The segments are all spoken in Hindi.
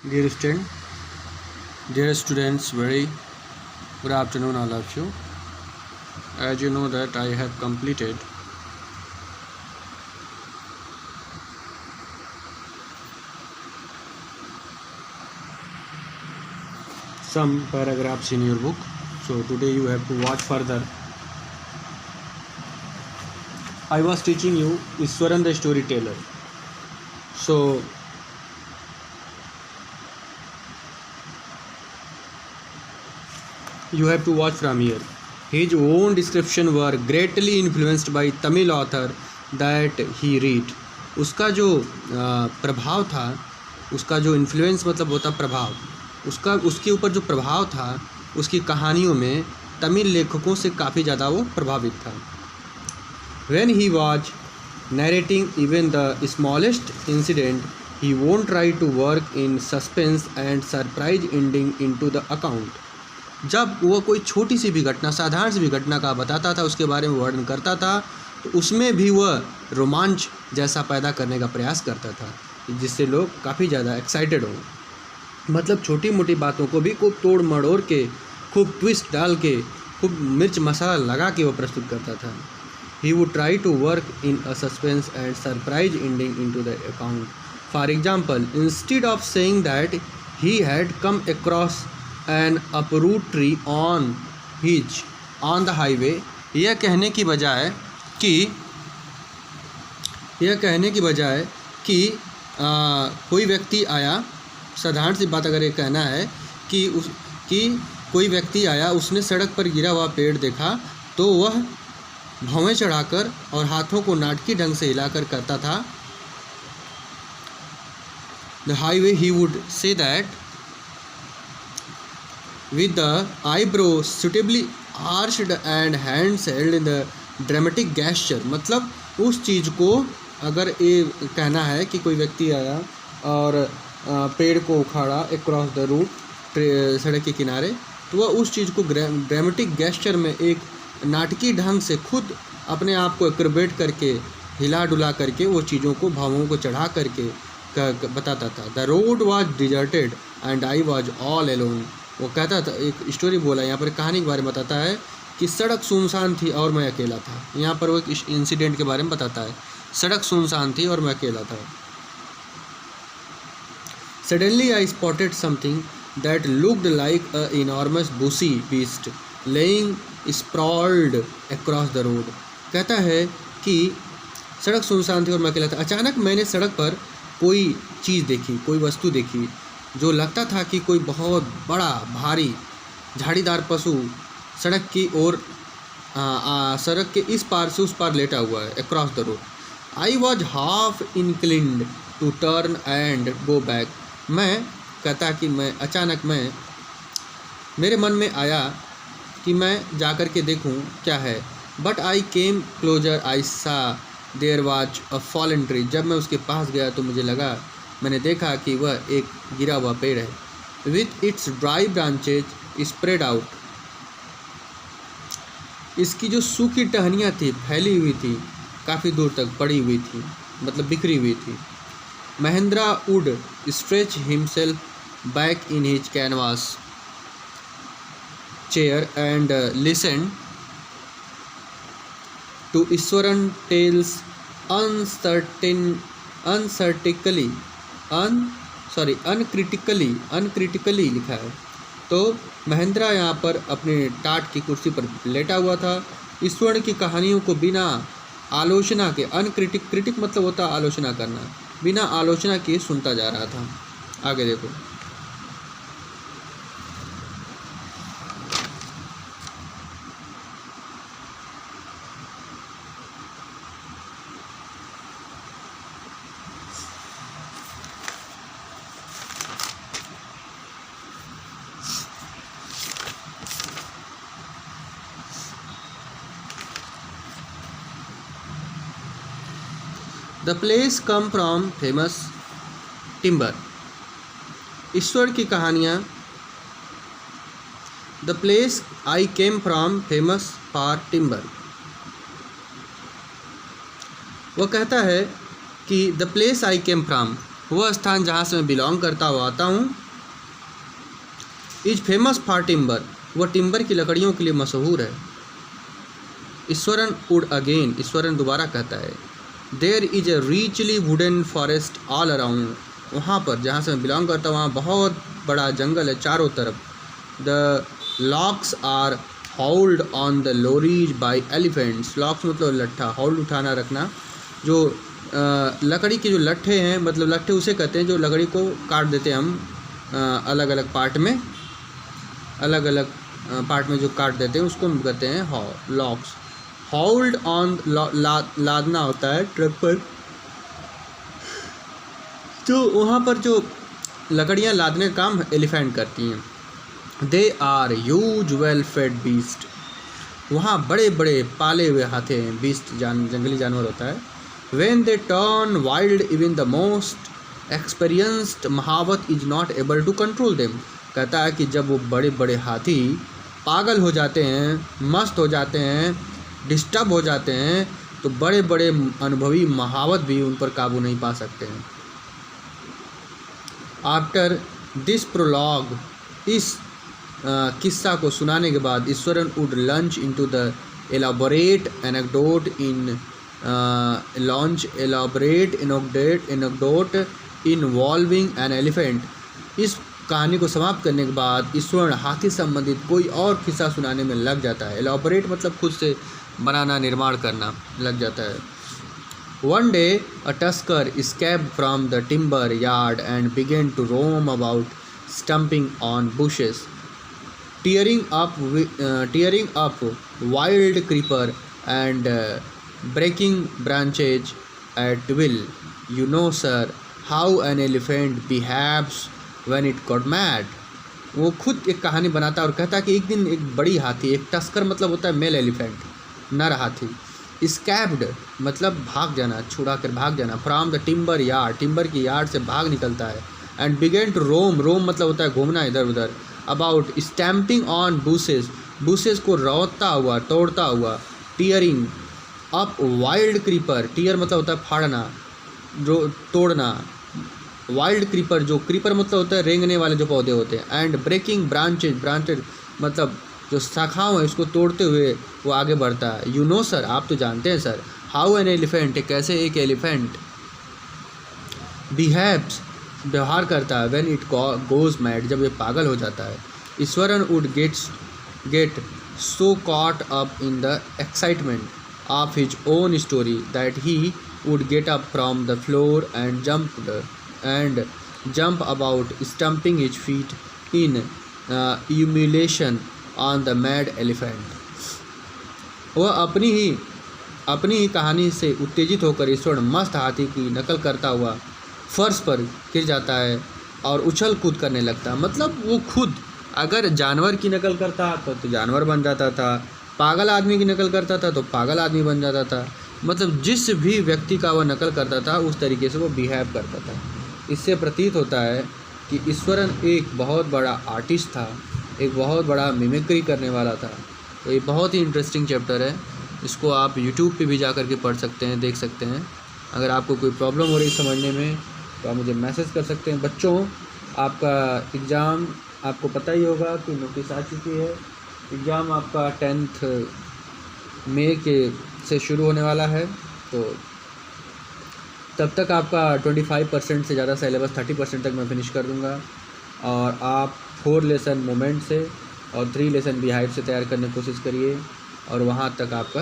Dear student, dear students, very good afternoon all of you. As you know that I have completed some paragraphs in your book. So today you have to watch further. I was teaching you Iswaran the storyteller. So you have to watch from here. His own description were greatly influenced by Tamil author that he read. उसका जो प्रभाव था, उसका जो इन्फ्लुएंस मतलब होता प्रभाव, उसके ऊपर जो प्रभाव था उसकी कहानियों में तमिल लेखकों से काफ़ी ज़्यादा वो प्रभावित था. When he was narrating even the smallest incident, he won't try to work in suspense and surprise ending into the account. जब वह कोई छोटी सी भी घटना, साधारण सी भी घटना का बताता था, उसके बारे में वर्णन करता था, तो उसमें भी वह रोमांच जैसा पैदा करने का प्रयास करता था जिससे लोग काफ़ी ज़्यादा एक्साइटेड हों. मतलब छोटी मोटी बातों को भी खूब तोड़ मड़ोड़ के, खूब ट्विस्ट डाल के, खूब मिर्च मसाला लगा के वो प्रस्तुत करता था. He would try to work in a suspense and surprise ending into the account. For example, instead of saying that he had come across an uproot tree on the highway, यह कहने की बजाय कि कोई व्यक्ति आया, साधारण सी बात अगर ये कहना है कि कोई व्यक्ति आया, उसने सड़क पर गिरा हुआ पेड़ देखा तो वह भौवें चढ़ाकर और हाथों को नाटकीय ढंग से हिलाकर कहता था. The highway, he would say that with the eyebrows suitably arched and hands held in the dramatic gesture. मतलब उस चीज़ को अगर ये कहना है कि कोई व्यक्ति आया और पेड़ को उखाड़ा अक्रॉस द रूट सड़क के किनारे, तो वह उस चीज़ को ड्रामेटिक गेस्चर में एक नाटकीय ढंग से खुद अपने आप को एक्रोबेट करके, हिला डुला करके वो चीज़ों को, भावों को चढ़ा करके बताता था. The road was deserted and I was all alone. वो कहता था, एक स्टोरी बोला यहाँ पर, कहानी के बारे में बताता है कि सड़क सुनसान थी और मैं अकेला था. यहाँ पर वो एक इंसिडेंट के बारे में बताता है, सड़क सुनसान थी और मैं अकेला था. Suddenly I spotted something that looked like a enormous bushy beast laying sprawled across the road. कहता है कि सड़क सुनसान थी और मैं अकेला था. अचानक मैंने सड़क पर कोई चीज़ देखी, कोई वस्तु देखी जो लगता था कि कोई बहुत बड़ा भारी झाड़ीदार पशु सड़क की ओर, सड़क के इस पार से उस पार लेटा हुआ है, across the road. I was half inclined to turn and go back. मैं कहता कि मेरे मन में आया कि मैं जा कर के देखूं क्या है. But I came closer I saw there was a fallen tree. जब मैं उसके पास गया तो मैंने देखा कि वह एक गिरा हुआ पेड़ है. With its dry branches spread out. इसकी जो सूखी टहनियाँ थी फैली हुई थी, काफ़ी दूर तक पड़ी हुई थी, मतलब बिखरी हुई थी. Mahindra would stretch himself back in his canvas chair and listen to Iswaran tales uncritically लिखा है. तो महेंद्रा यहाँ पर अपने टाट की कुर्सी पर लेटा हुआ था, ईश्वरण की कहानियों को बिना आलोचना के, क्रिटिक मतलब होता आलोचना करना, बिना आलोचना के सुनता जा रहा था. आगे देखो. The plays come from famous timber. ईश्वर की कहानियाँ. The place I came from famous for timber. वो कहता है कि the place I came from, वह स्थान जहाँ से मैं बिलोंग करता हुआ आता हूँ। इज फेमस फॉर टिम्बर, वह टिम्बर की लकड़ियों के लिए मशहूर है। ईश्वरन वुड अगेन, ईश्वरन दोबारा कहता है, there is a richly wooden forest all around, वहाँ पर जहाँ से मैं बिलोंग करता हूँ वहाँ बहुत बड़ा जंगल है चारों तरफ। The logs are hauled on the lorries by elephants, logs मतलब लट्ठा, हाउल्ड उठाना रखना, जो लकड़ी के जो लट्ठे हैं, मतलब लट्ठे उसे कहते हैं जो लकड़ी को काट देते हैं हम अलग अलग पार्ट में, अलग अलग पार्ट में जो काट देते हैं उसको हम कहते हैं लॉक्स। हाउल्ड ऑन लादना होता है ट्रक पर, तो वहाँ पर जो लकड़ियाँ लादने का काम एलिफेंट करती हैं। They are huge well fed beast, वहाँ बड़े बड़े पाले हुए हाथी हैं, बीस्ट जंगली जानवर होता है। When they turn wild even the most experienced mahout is not able to control them, कहता है कि जब वो बड़े बड़े हाथी पागल हो जाते हैं, मस्त हो जाते हैं, डिस्टर्ब हो जाते हैं, तो बड़े बड़े अनुभवी महावत भी उन पर काबू नहीं पा सकते हैं। आफ्टर दिस प्रोलॉग, इस किस्सा को सुनाने के बाद Eswaran would launch into the elaborate anecdote involving an elephant. इस कहानी को समाप्त करने के बाद ईश्वरन हाथी संबंधित कोई और किस्सा सुनाने में लग जाता है। एलाबोरेट मतलब खुद से बनाना, निर्माण करना लग जाता है। One day a tusker escaped from the timber yard and began to roam about, stumping on bushes, tearing up wild creeper and breaking branches at will. You know, sir, how an elephant behaves when it got mad. वो खुद एक कहानी बनाता है और कहता है कि एक दिन एक बड़ी हाथी, एक टस्कर मतलब होता है मेल एलिफेंट, नर हाथी, स्कैप्ड मतलब भाग जाना, छुड़ा कर भाग जाना, from the timber yard, timber की यार्ड से भाग निकलता है, and begin to roam, roam मतलब होता है घूमना इधर उधर, about stamping on bushes, bushes को रौदता हुआ, तोड़ता हुआ, tearing up wild creeper, tear मतलब होता है फाड़ना, जो तोड़ना, वाइल्ड क्रीपर, जो क्रीपर मतलब होता है रेंगने वाले जो पौधे होते हैं, एंड ब्रेकिंग ब्रांचेज, ब्रांचेज मतलब जो शाखाओं है इसको तोड़ते हुए वो आगे बढ़ता है। यू नो सर, आप तो जानते हैं सर, हाउ एन एलिफेंट, कैसे एक एलिफेंट बिहेव्स व्यवहार करता है, व्हेन इट गोज मैड, जब ये पागल हो जाता है। Eswaran would get so caught up in the excitement of his own story that he would get up from the floor and jump about, stumping his feet in humiliation on the mad elephant. वह अपनी ही कहानी से उत्तेजित होकर ईश्वर मस्त हाथी की नकल करता हुआ फर्श पर गिर जाता है और उछल कूद करने लगता है। मतलब वो खुद अगर जानवर की नकल करता तो जानवर बन जाता था, पागल आदमी की नकल करता था तो पागल आदमी बन जाता था। मतलब जिस भी व्यक्ति का वह नकल करता था उस तरीके से वो बिहेव करता था। इससे प्रतीत होता है कि ईश्वरन एक बहुत बड़ा आर्टिस्ट था, एक बहुत बड़ा मिमिक्री करने वाला था। तो ये बहुत ही इंटरेस्टिंग चैप्टर है, इसको आप यूट्यूब पे भी जा कर के पढ़ सकते हैं, देख सकते हैं। अगर आपको कोई प्रॉब्लम हो रही समझने में तो आप मुझे मैसेज कर सकते हैं। बच्चों, आपका एग्ज़ाम आपको पता ही होगा कि नोटिस आ चुकी है। एग्ज़ाम आपका 10 मई से शुरू होने वाला है, तो तब तक आपका 25% से ज़्यादा सिलेबस 30% तक मैं फिनिश कर दूँगा। और आप 4 लेसन मोमेंट से और 3 लेसन बिहाइव से तैयार करने की कोशिश करिए, और वहाँ तक आपका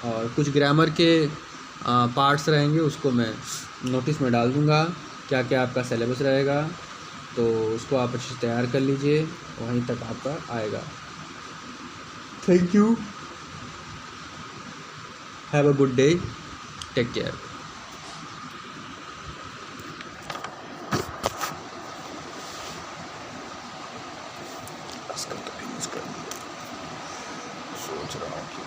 और कुछ ग्रामर के पार्ट्स रहेंगे, उसको मैं नोटिस में डाल दूँगा क्या क्या आपका सिलेबस रहेगा, तो उसको आप अच्छे से तैयार कर लीजिए, वहीं तक आपका आएगा। Thank you, have a good day, take care. सोच रहा हूँ कि